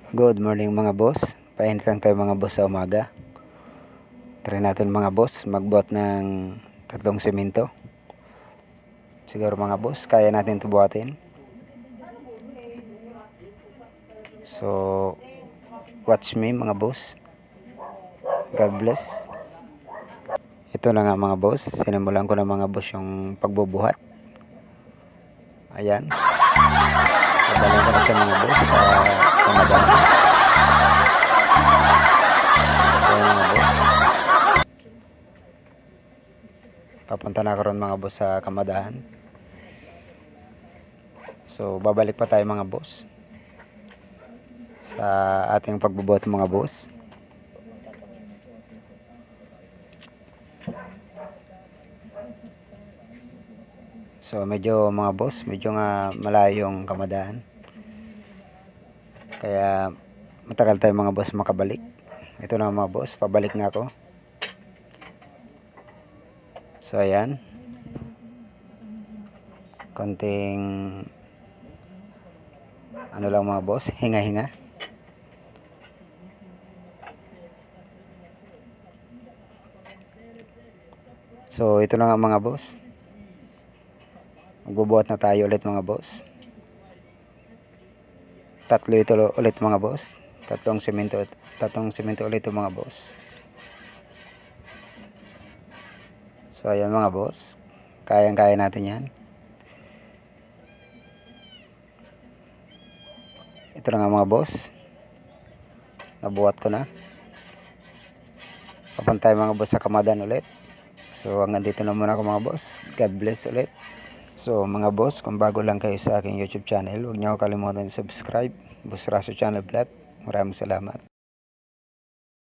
Good morning mga boss. Painit lang tayo mga boss sa umaga. Try natin mga boss magbuhat ng kartong semento. Siguro mga boss kaya natin ito buhatin. So watch me mga boss. God bless. Ito na nga mga boss. Sinimulan ko na mga boss yung pagbubuhat. Ayan. Padalan ko na siya mga boss sa kamadaan. Papunta na ako ron mga boss sa kamadaan. So babalik pa tayo mga boss sa ating pagbubuhat mga boss. So medyo mga boss, medyo nga malayo yung kamadaan. Kaya matagal tayo mga boss makabalik. Ito na mga boss, pabalik na ako. So ayan. Konting ano lang mga boss, hinga-hinga. So ito na nga mga boss. Magbubuhat na tayo ulit mga boss. Tatlo ito ulit mga boss. Tatlong semento ulit ito mga boss. So ayan mga boss. Kayang-kaya natin yan. Ito na nga mga boss. Nabuhat ko na. Papunta tayo mga boss sa kamadaan ulit. So hanggang dito na muna ako mga boss. God bless ulit. So mga boss, kung bago lang kayo sa aking YouTube channel, huwag niyo kalimutan subscribe. Boss Raso Channel Vlog. Maraming salamat.